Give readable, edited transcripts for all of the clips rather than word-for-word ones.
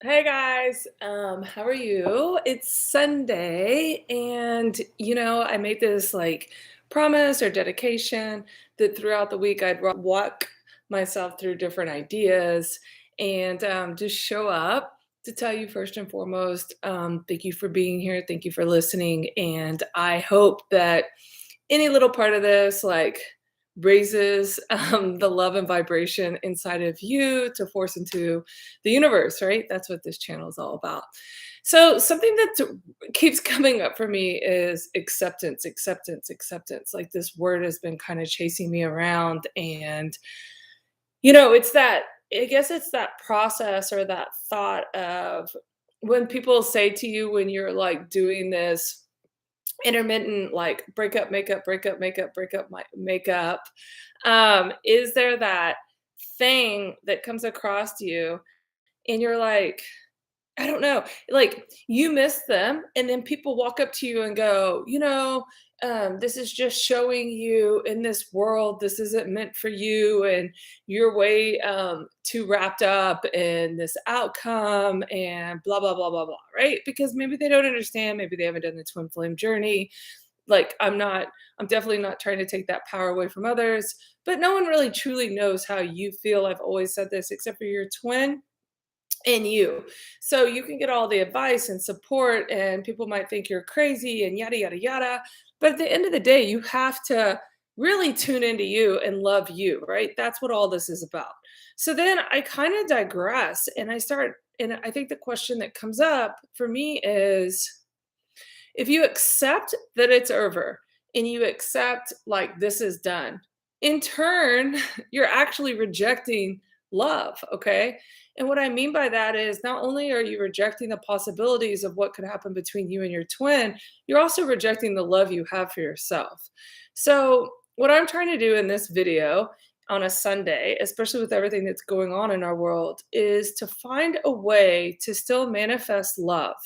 Hey guys, how are you? It's Sunday, and I made this like promise or dedication that throughout the week I'd walk myself through different ideas and just show up to tell you first and foremost, thank you for being here, thank you for listening, and I hope that any little part of this, like, raises the love and vibration inside of you to force into the universe, right? That's what this channel is all about. So, something that keeps coming up for me is acceptance, acceptance, acceptance. Like, this word has been kind of chasing me around. And, it's that, I guess it's that process or that thought of when people say to you, when you're like doing this intermittent like breakup makeup breakup makeup breakup makeup, is there that thing that comes across to you and you're like, I don't know, like, you miss them, and then people walk up to you and go, this is just showing you in this world, this isn't meant for you, and you're way too wrapped up in this outcome, and blah, blah, blah, blah, blah, right? Because maybe they don't understand, maybe they haven't done the twin flame journey. Like, I'm definitely not trying to take that power away from others, but no one really truly knows how you feel. I've always said this, except for your twin and you. So you can get all the advice and support, and people might think you're crazy and yada, yada, yada. But at the end of the day, you have to really tune into you and love you, right? That's what all this is about. So then I kind of digress and and I think the question that comes up for me is, if you accept that it's over and you accept like this is done, in turn, you're actually rejecting love. Okay. And what I mean by that is, not only are you rejecting the possibilities of what could happen between you and your twin, you're also rejecting the love you have for yourself. So, what I'm trying to do in this video on a Sunday, especially with everything that's going on in our world, is to find a way to still manifest love.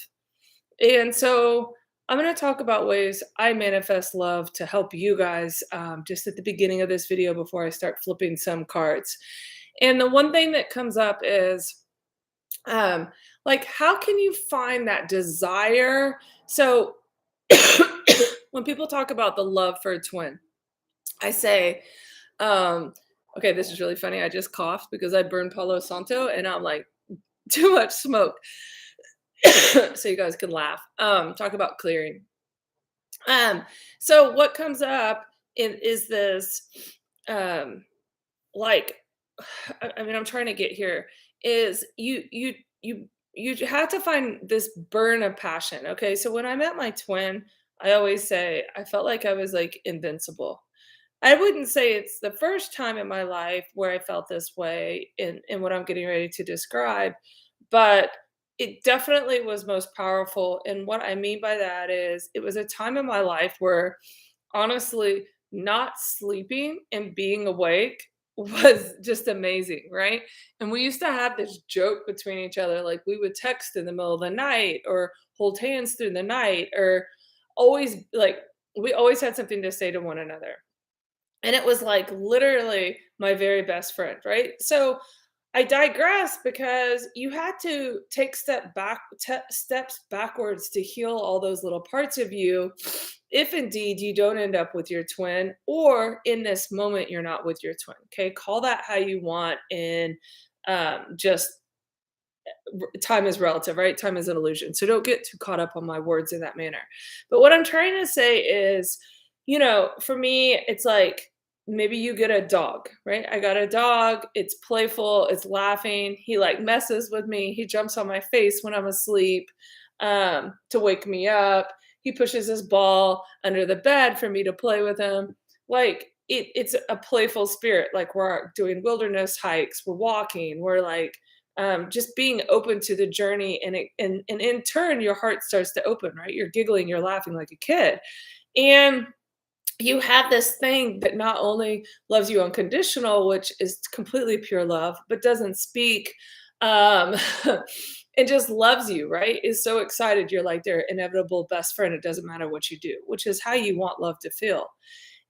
And so I'm going to talk about ways I manifest love to help you guys, just at the beginning of this video before I start flipping some cards. And the one thing that comes up is, um, like, how can you find that desire? So when people talk about the love for a twin, I say, um, okay, this is really funny. I just coughed because I burned Palo Santo and I'm like, too much smoke. So you guys can laugh. Talk about clearing. Um, so what comes up is this, um, like, I mean, I'm trying to get here. Is you have to find this burn of passion. Okay, so when I met my twin, I always say I felt like I was like invincible. I wouldn't say it's the first time in my life where I felt this way in what I'm getting ready to describe, but it definitely was most powerful. And what I mean by that is, it was a time in my life where, honestly, not sleeping and being awake was just amazing, right? And we used to have this joke between each other, like we would text in the middle of the night or hold hands through the night, or always like we always had something to say to one another. And it was like literally my very best friend, right? So I digress because you had to take steps backwards to heal all those little parts of you, if indeed you don't end up with your twin, or in this moment you're not with your twin. Okay, call that how you want. And just time is relative, right? Time is an illusion. So don't get too caught up on my words in that manner. But what I'm trying to say is, for me, it's like, maybe you get a dog, right? I got a dog. It's playful. It's laughing. He like messes with me. He jumps on my face when I'm asleep, to wake me up. He pushes his ball under the bed for me to play with him. Like, it's a playful spirit. Like, we're doing wilderness hikes. We're walking. We're like, just being open to the journey, and in turn your heart starts to open, right? You're giggling, you're laughing like a kid, and you have this thing that not only loves you unconditional, which is completely pure love, but doesn't speak, um and just loves you, right? Is so excited, you're like their inevitable best friend. It doesn't matter what you do, which is how you want love to feel.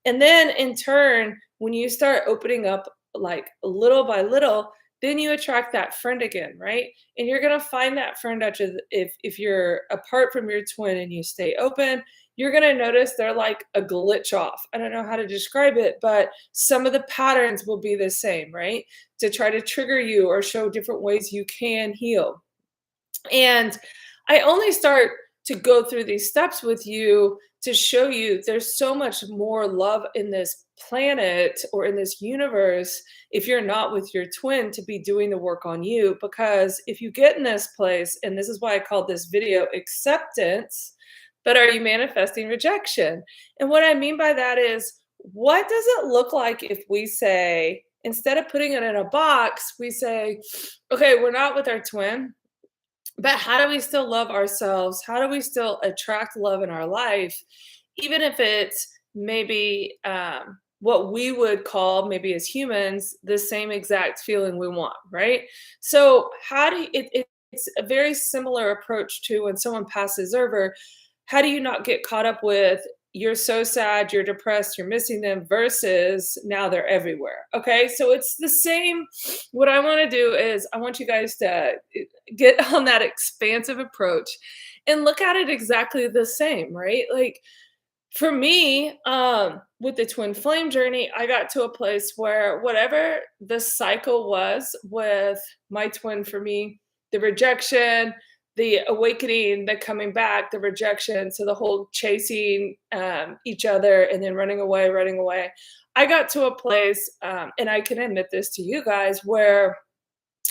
And then in turn, when you start opening up, like little by little, then you attract that friend again, right? And you're gonna find that friend after if you're apart from your twin and you stay open, you're gonna notice they're like a glitch off. I don't know how to describe it, but some of the patterns will be the same, right? To try to trigger you or show different ways you can heal. And I only start to go through these steps with you to show you there's so much more love in this planet or in this universe if you're not with your twin to be doing the work on you. Because if you get in this place, and this is why I called this video acceptance, but are you manifesting rejection? And what I mean by that is, what does it look like if we say, instead of putting it in a box, we say, okay, we're not with our twin, but how do we still love ourselves? How do we still attract love in our life, even if it's maybe what we would call, maybe as humans, the same exact feeling we want, right? So, how do you, it's a very similar approach to when someone passes over. How do you not get caught up with, you're so sad, you're depressed, you're missing them, versus now they're everywhere? Okay, so it's the same. What I want to do is, I want you guys to get on that expansive approach and look at it exactly the same, right? Like for me, with the twin flame journey, I got to a place where whatever the cycle was with my twin, for me, the rejection, the awakening, the coming back, the rejection, so the whole chasing each other and then running away. I got to a place, and I can admit this to you guys, where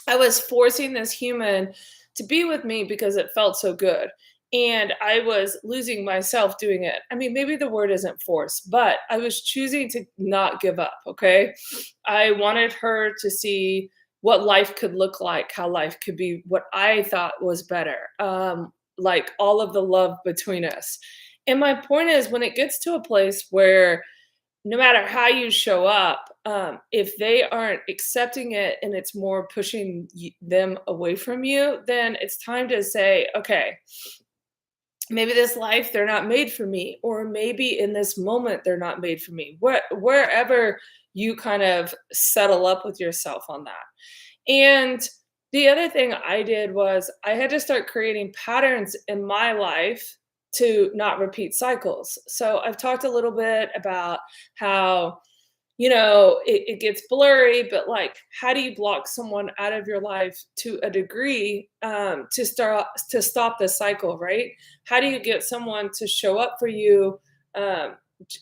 I was forcing this human to be with me because it felt so good. And I was losing myself doing it. I mean, maybe the word isn't force, but I was choosing to not give up. Okay. I wanted her to see what life could look like, how life could be what I thought was better, like all of the love between us. And my point is, when it gets to a place where no matter how you show up, if they aren't accepting it and it's more pushing them away from you, then it's time to say, okay, maybe this life they're not made for me, or maybe in this moment they're not made for me. Wherever you kind of settle up with yourself on that. And the other thing I did was I had to start creating patterns in my life to not repeat cycles. So I've talked a little bit about how, it gets blurry, but like, how do you block someone out of your life to a degree, to stop the cycle, right? How do you get someone to show up for you,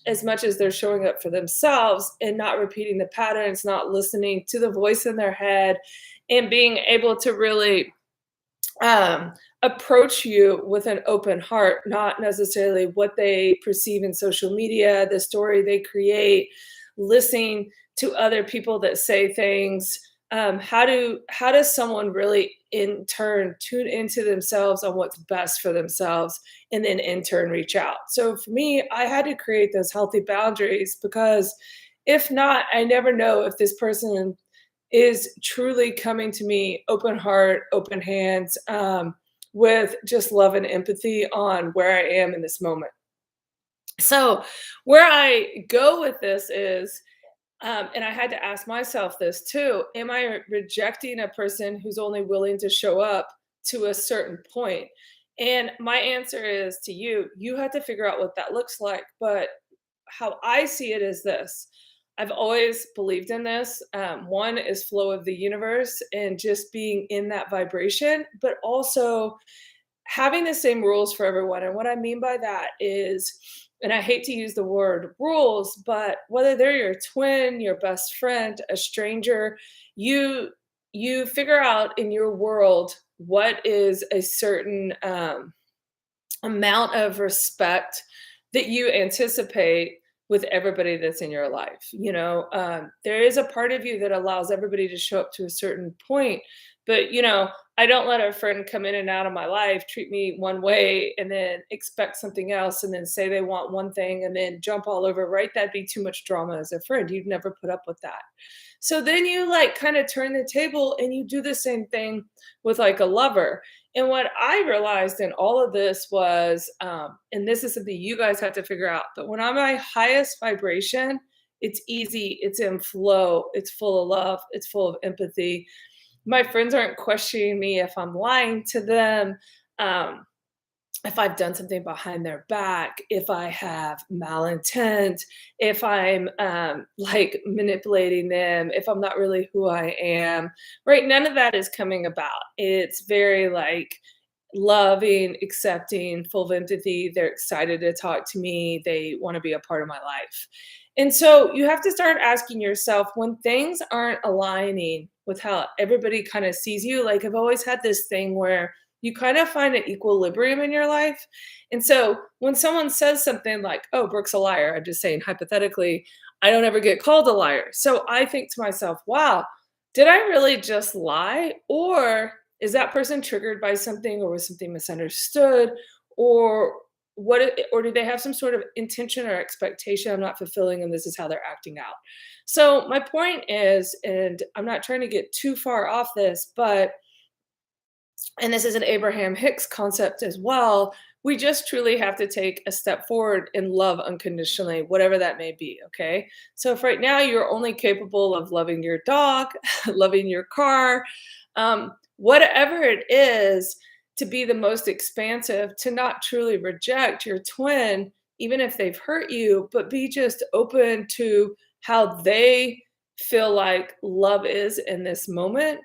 as much as they're showing up for themselves, and not repeating the patterns, not listening to the voice in their head, and being able to really approach you with an open heart, not necessarily what they perceive in social media, the story they create, listening to other people that say things. How does someone really in turn tune into themselves on what's best for themselves, and then in turn reach out? So for me, I had to create those healthy boundaries, because if not, I never know if this person is truly coming to me open heart, open hands, with just love and empathy on where I am in this moment. So, where I go with this is, and I had to ask myself this too, am I rejecting a person who's only willing to show up to a certain point? And my answer is to you, you have to figure out what that looks like. But how I see it is this. I've always believed in this. One is flow of the universe and just being in that vibration, but also having the same rules for everyone. And what I mean by that is, and I hate to use the word rules, but whether they're your twin, your best friend, a stranger, you you figure out in your world what is a certain amount of respect that you anticipate with everybody that's in your life. There is a part of you that allows everybody to show up to a certain point, but I don't let a friend come in and out of my life, treat me one way, and then expect something else, and then say they want one thing, and then jump all over. Right? That'd be too much drama as a friend. You'd never put up with that. So then you like kind of turn the table and you do the same thing with like a lover. And what I realized in all of this was, and this is something you guys have to figure out, but when I'm my highest vibration, it's easy, it's in flow, it's full of love, it's full of empathy. My friends aren't questioning me if I'm lying to them. Um, if I've done something behind their back, if I have malintent, if I'm like manipulating them, if I'm not really who I am, right? None of that is coming about. It's very like loving, accepting, full of empathy. They're excited to talk to me. They want to be a part of my life. And so you have to start asking yourself when things aren't aligning with how everybody kind of sees you. Like I've always had this thing where you kind of find an equilibrium in your life. And so when someone says something like, oh, Brooke's a liar, I'm just saying hypothetically, I don't ever get called a liar. So I think to myself, wow, did I really just lie? Or is that person triggered by something or was something misunderstood? Or or do they have some sort of intention or expectation I'm not fulfilling and this is how they're acting out? So my point is, and I'm not trying to get too far off this, but and this is an Abraham Hicks concept as well, we just truly have to take a step forward and love unconditionally, whatever that may be. Okay. So if right now you're only capable of loving your dog, loving your car, whatever it is, to be the most expansive, to not truly reject your twin, even if they've hurt you, but be just open to how they feel like love is in this moment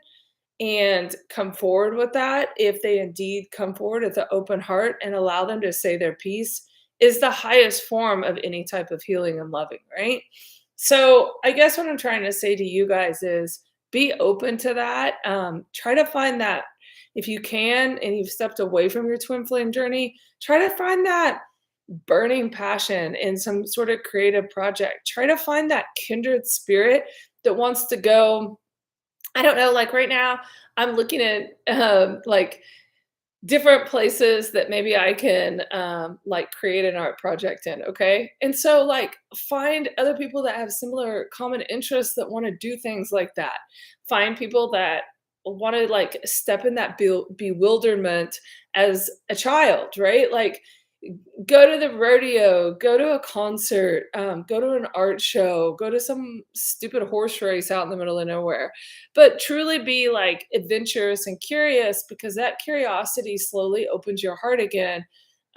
and come forward with that, if they indeed come forward with an open heart and allow them to say their piece, is the highest form of any type of healing and loving, right? So I guess what I'm trying to say to you guys is be open to that. Try to find that if you can and you've stepped away from your twin flame journey, try to find that burning passion in some sort of creative project. Try to find that kindred spirit that wants to go. I don't know, like right now, I'm looking at like different places that maybe I can like create an art project in. Okay. And so, like, find other people that have similar common interests that want to do things like that. Find people that want to like step in that bewilderment as a child, right? Like, go to the rodeo, go to a concert, go to an art show, go to some stupid horse race out in the middle of nowhere. But truly be like adventurous and curious because that curiosity slowly opens your heart again.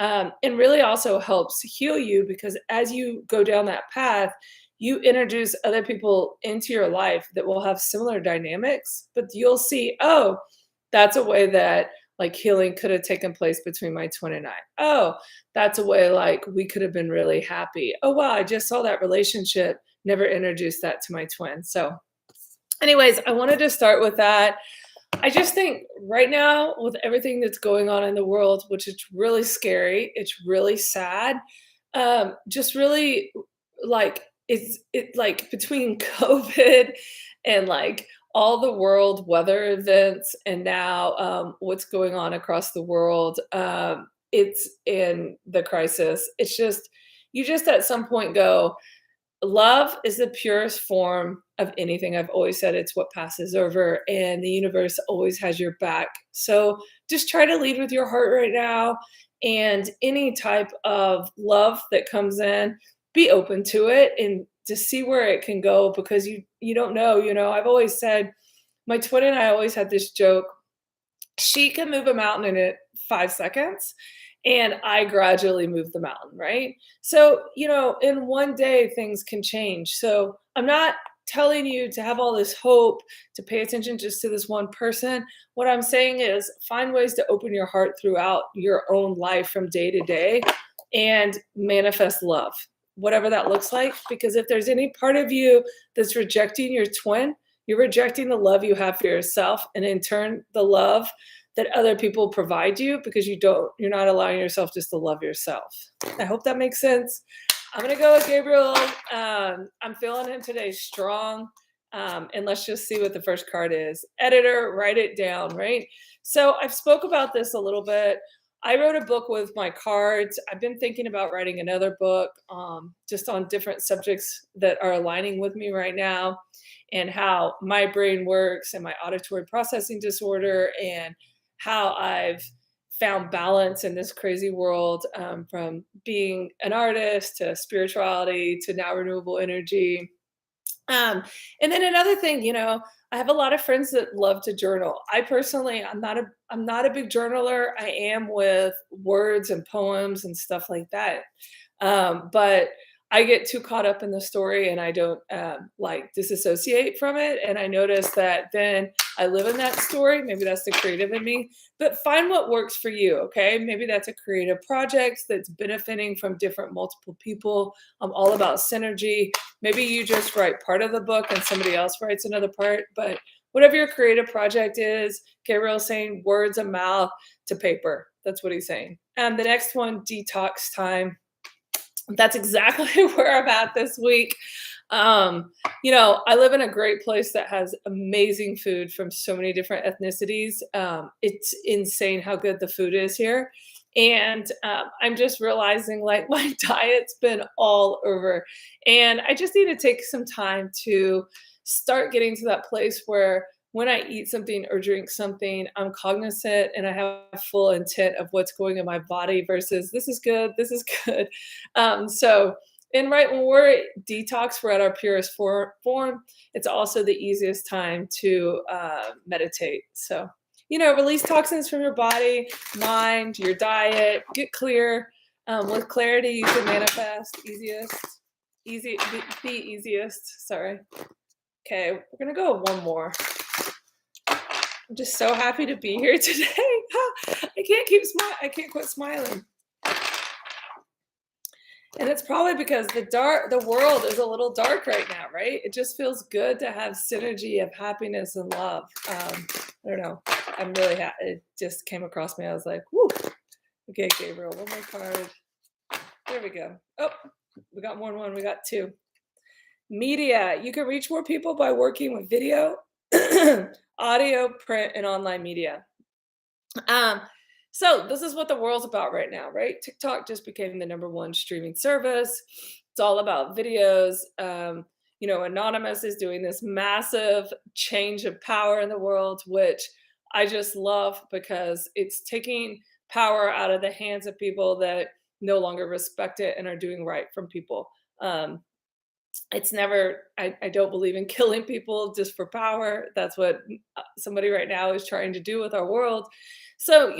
And really also helps heal you because as you go down that path, you introduce other people into your life that will have similar dynamics, but you'll see, oh, that's a way that like healing could have taken place between my twin and I. Oh, that's a way like we could have been really happy. Oh, wow, I just saw that relationship, never introduced that to my twin. So, anyways, I wanted to start with that. I just think right now, with everything that's going on in the world, which is really scary, it's really sad. Just really like it like between COVID and like all the world weather events and now what's going on across the world. It's in the crisis. It's just you just at some point go, love is the purest form of anything. I've always said it's what passes over, and the universe always has your back. So just try to lead with your heart right now. And any type of love that comes in, be open to it and to see where it can go because you don't know. I've always said my twin and I always had this joke. She can move a mountain in 5 seconds, and I gradually move the mountain, right? So, in one day, things can change. So, I'm not telling you to have all this hope, to pay attention just to this one person. What I'm saying is find ways to open your heart throughout your own life from day to day and manifest love, whatever that looks like. Because if there's any part of you that's rejecting your twin, you're rejecting the love you have for yourself, and in turn, the love that other people provide you because you're not allowing yourself just to love yourself. I hope that makes sense. I'm gonna go with Gabriel. I'm feeling him today strong. And let's just see what the first card is. Editor, write it down, right? So I've spoke about this a little bit. I wrote a book with my cards. I've been thinking about writing another book just on different subjects that are aligning with me right now and how my brain works and my auditory processing disorder and how I've found balance in this crazy world from being an artist to spirituality to now renewable energy. And then another thing, I have a lot of friends that love to journal. I personally, I'm not a big journaler. I am with words and poems and stuff like that. But I get too caught up in the story and I don't like disassociate from it. And I notice that then I live in that story. Maybe that's the creative in me, but find what works for you. Okay. Maybe that's a creative project that's benefiting from different multiple people. I'm all about synergy. Maybe you just write part of the book and somebody else writes another part, but whatever your creative project is, Gabriel's saying words of mouth to paper. That's what he's saying. And the next one, detox time. That's exactly where I'm at this week. I live in a great place that has amazing food from so many different ethnicities. It's insane how good the food is here. And I'm just realizing like my diet's been all over. And I just need to take some time to start getting to that place where when I eat something or drink something, I'm cognizant and I have full intent of what's going in my body versus this is good, this is good. And right when we're detox, we're at our purest form. It's also the easiest time to meditate. So, release toxins from your body, mind, your diet, get clear. With clarity, you can manifest the easiest. Sorry. Okay, we're gonna go with one more. I'm just so happy to be here today. I can't quit smiling. And it's probably because the world is a little dark right now, right? It just feels good to have synergy of happiness and love. I don't know. I'm really happy. It just came across me. I was like, whoo. Okay, Gabriel, one more card. There we go. Oh, we got more than one. We got two. Media. You can reach more people by working with video, audio, print, and online media. Um, so this is what the world's about right now, right? TikTok just became the number one streaming service. It's all about videos. Anonymous is doing this massive change of power in the world, which I just love because it's taking power out of the hands of people that no longer respect it and are doing right from people. Um, it's never, I don't believe in killing people just for power. That's what somebody right now is trying to do with our world. So,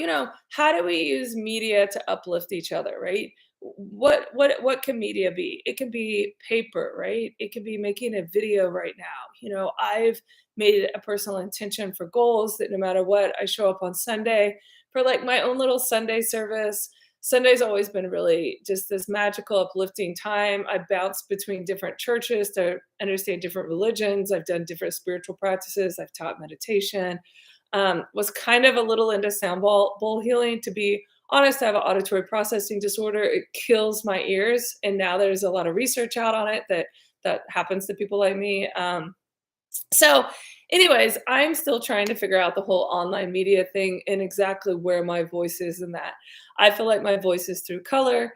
how do we use media to uplift each other, right? What can media be? It can be paper, right? It can be making a video right now. I've made it a personal intention for goals that no matter what, I show up on Sunday for like my own little Sunday service. Sunday's always been really just this magical, uplifting time. I bounce between different churches to understand different religions. I've done different spiritual practices. I've taught meditation. Was kind of a little into sound bowl healing. To be honest, I have an auditory processing disorder. It kills my ears, and now there's a lot of research out on it that happens to people like me. So, anyways, I'm still trying to figure out the whole online media thing and exactly where my voice is in that. I feel like my voice is through color,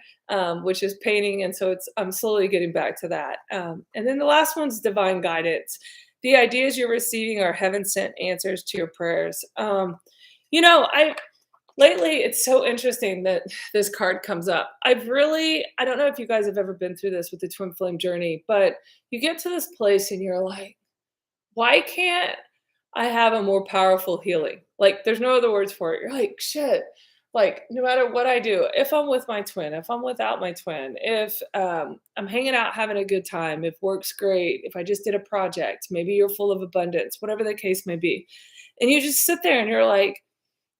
which is painting, and so I'm slowly getting back to that. And then the last one's divine guidance. The ideas you're receiving are heaven sent answers to your prayers. I lately it's so interesting that this card comes up. I don't know if you guys have ever been through this with the twin flame journey, but you get to this place and you're like, why can't I have a more powerful healing? Like, there's no other words for it. You're like, shit. Like, no matter what I do, if I'm with my twin, if I'm without my twin, if I'm hanging out having a good time, if work's great, if I just did a project, maybe you're full of abundance, whatever the case may be. And you just sit there and you're like,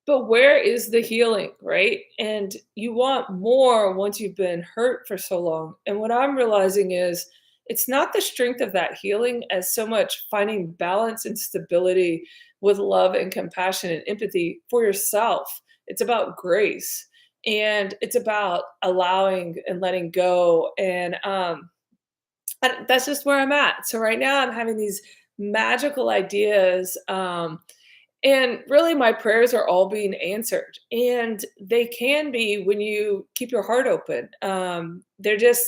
but where is the healing, right? And you want more once you've been hurt for so long. And what I'm realizing is it's not the strength of that healing as so much finding balance and stability with love and compassion and empathy for yourself. It's about grace and it's about allowing and letting go. And that's just where I'm at. So right now I'm having these magical ideas. And really, my prayers are all being answered. And they can be when you keep your heart open. They're just,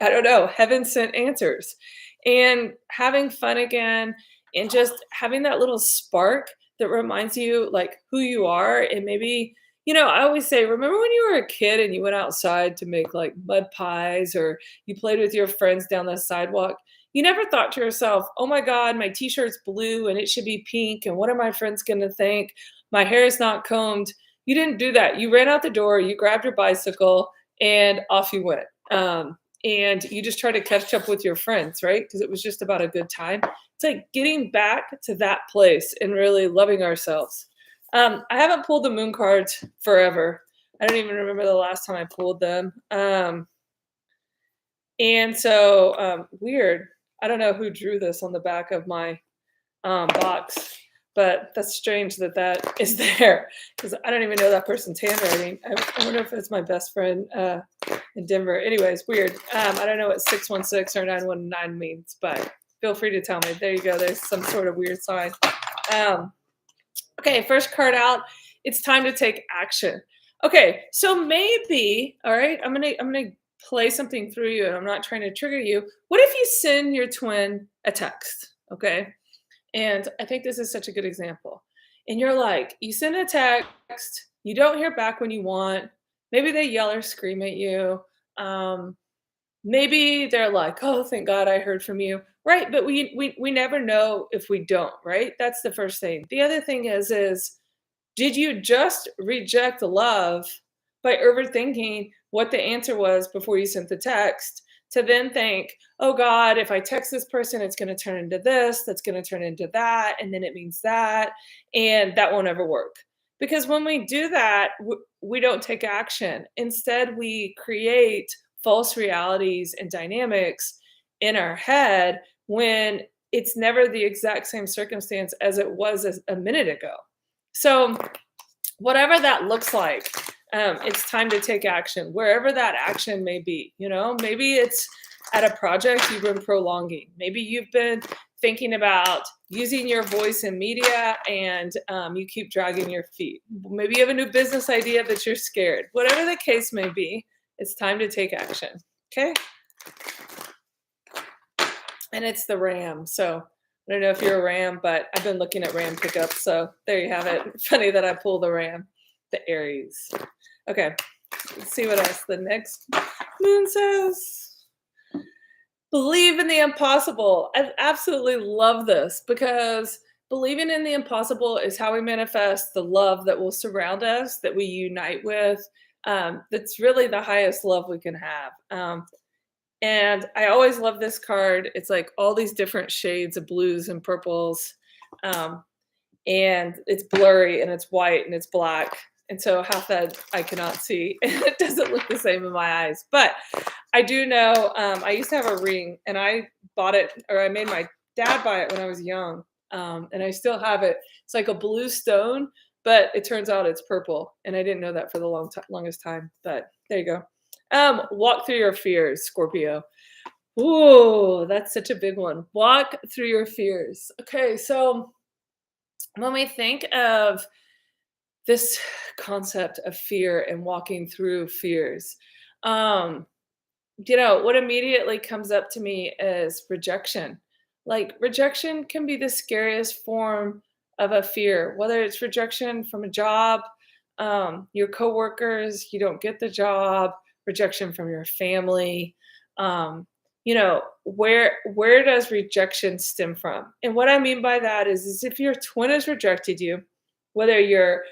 I don't know, heaven sent answers. And having fun again and just having that little spark that reminds you like who you are. And maybe, I always say, remember when you were a kid and you went outside to make like mud pies or you played with your friends down the sidewalk? You never thought to yourself, oh my God, my t-shirt's blue and it should be pink. And what are my friends going to think? My hair is not combed. You didn't do that. You ran out the door, you grabbed your bicycle, and off you went. And you just try to catch up with your friends, right? Because it was just about a good time. It's like getting back to that place and really loving ourselves. I haven't pulled the moon cards forever. I don't even remember the last time I pulled them. And so weird. I don't know who drew this on the back of my box, but that's strange that that is there because I don't even know that person's handwriting. I wonder if it's my best friend in Denver. Anyways, weird. I don't know what 616 or 919 means, but feel free to tell me. There you go. There's some sort of weird sign. Okay, first card out. It's time to take action. Okay, so maybe, all right, I'm gonna play something through you, and I'm not trying to trigger you. What if you send your twin a text? Okay. And I think this is such a good example. And you're like, you send a text, you don't hear back when you want. Maybe they yell or scream at you. Um, Maybe they're like, "Oh, thank God I heard from you." Right, but we never know if we don't, right? That's the first thing. The other thing is did you just reject love by overthinking what the answer was before you sent the text to then think, "Oh God, if I text this person, it's going to turn into this, that's going to turn into that, and then it means that, and that won't ever work." Because when we do that, we don't take action. Instead, we create false realities and dynamics in our head when it's never the exact same circumstance as it was a minute ago. So, whatever that looks like, it's time to take action, wherever that action may be. Maybe it's at a project you've been prolonging. Maybe you've been thinking about using your voice in media and you keep dragging your feet. Maybe you have a new business idea, but you're scared. Whatever the case may be, it's time to take action. Okay. And it's the Ram. So I don't know if you're a Ram, but I've been looking at Ram pickups. So there you have it. Funny that I pulled the Ram, the Aries. Okay. Let's see what else the next moon says. Believe in the impossible. I absolutely love this because believing in the impossible is how we manifest the love that will surround us, that we unite with. That's really the highest love we can have. And I always love this card. It's like all these different shades of blues and purples. And it's blurry and it's white and it's black. And so half that I cannot see. It doesn't look the same in my eyes. But I do know I used to have a ring and I bought it, or I made my dad buy it when I was young. And I still have it. It's like a blue stone, but it turns out it's purple. And I didn't know that for the longest time. But there you go. Walk through your fears, Scorpio. Ooh, that's such a big one. Walk through your fears. Okay, so when we think of this concept of fear and walking through fears, um, what immediately comes up to me is rejection. Like, rejection can be the scariest form of a fear, whether it's rejection from a job, your coworkers, you don't get the job, rejection from your family. Where does rejection stem from? And what I mean by that is if your twin has rejected you, whether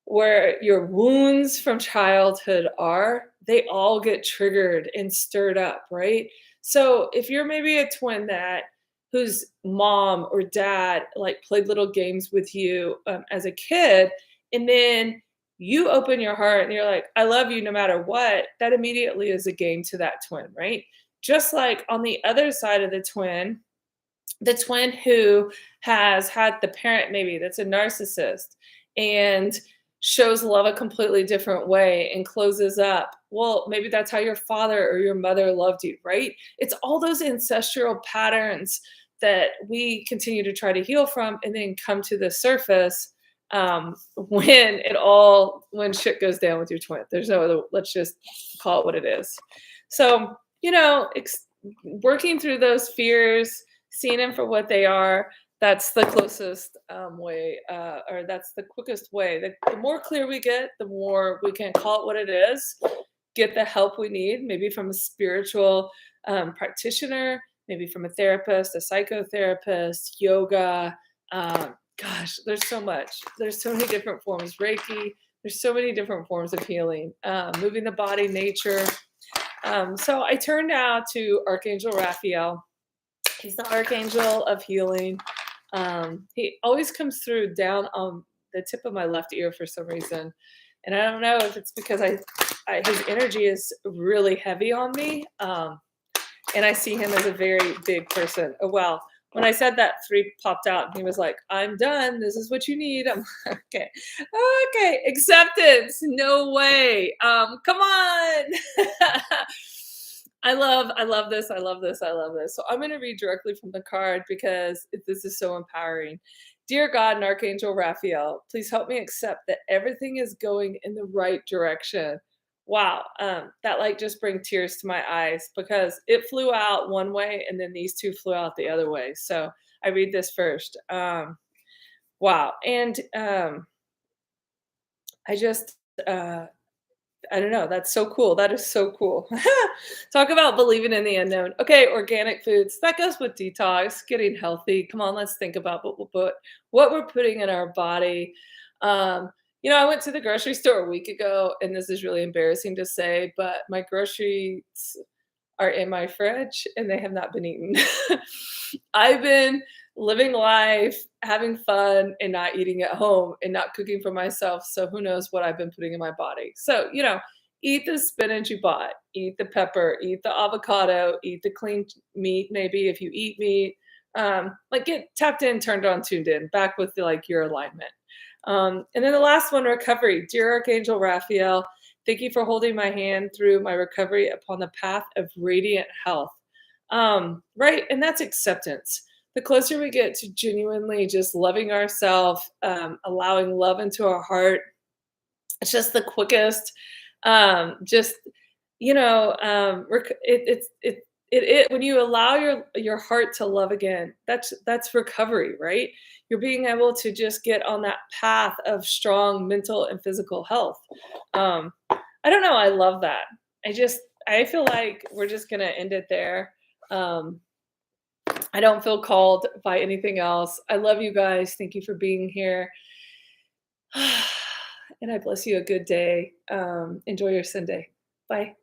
where your wounds from childhood are, they all get triggered and stirred up, right? So if you're maybe a twin that whose mom or dad like played little games with you as a kid, and then you open your heart and you're like, I love you no matter what, that immediately is a game to that twin, right? Just like on the other side of the twin who has had the parent maybe that's a narcissist and shows love a completely different way and closes up. Well, maybe that's how your father or your mother loved you, right? It's all those ancestral patterns that we continue to try to heal from and then come to the surface when shit goes down with your twin. There's no other, let's just call it what it is. So, working through those fears, seeing them for what they are, that's the closest way, or that's the quickest way. The more clear we get, the more we can call it what it is, get the help we need, maybe from a spiritual practitioner, maybe from a therapist, a psychotherapist, yoga. Gosh, there's so much. There's so many different forms. Reiki. There's so many different forms of healing. Moving the body, nature. So I turned now to Archangel Raphael. He's the archangel of healing. He always comes through down on the tip of my left ear for some reason, and I don't know if it's because his energy is really heavy on me, and I see him as a very big person. Oh well. When I said that, three popped out, and he was like, "I'm done. This is what you need." I'm okay. Okay, acceptance. No way. Come on. I love this. I love this. I love this. So I'm going to read directly from the card because this is so empowering. Dear God and Archangel Raphael, please help me accept that everything is going in the right direction. Wow, that like just bring tears to my eyes because it flew out one way and then these two flew out the other way. So I read this first. Wow, and I just I don't know. That's so cool. That is so cool. Talk about believing in the unknown. Okay, organic foods. That goes with detox, getting healthy. Come on, let's think about what we're putting in our body. I went to the grocery store a week ago, and this is really embarrassing to say, but my groceries are in my fridge and they have not been eaten. I've been living life, having fun, and not eating at home and not cooking for myself. So who knows what I've been putting in my body. So, eat the spinach you bought, eat the pepper, eat the avocado, eat the clean meat, maybe if you eat meat. Like get tapped in, turned on, tuned in, back with like your alignment. And then the last one, recovery. Dear Archangel Raphael, thank you for holding my hand through my recovery upon the path of radiant health. Right. And that's acceptance. The closer we get to genuinely just loving ourselves, allowing love into our heart, it's just the quickest. Just when you allow your heart to love again, that's recovery, right? You're being able to just get on that path of strong mental and physical health. I don't know. I love that. I feel like we're just gonna end it there. Um, I don't feel called by anything else. I love you guys. Thank you for being here. And I bless you a good day. Enjoy your Sunday. Bye.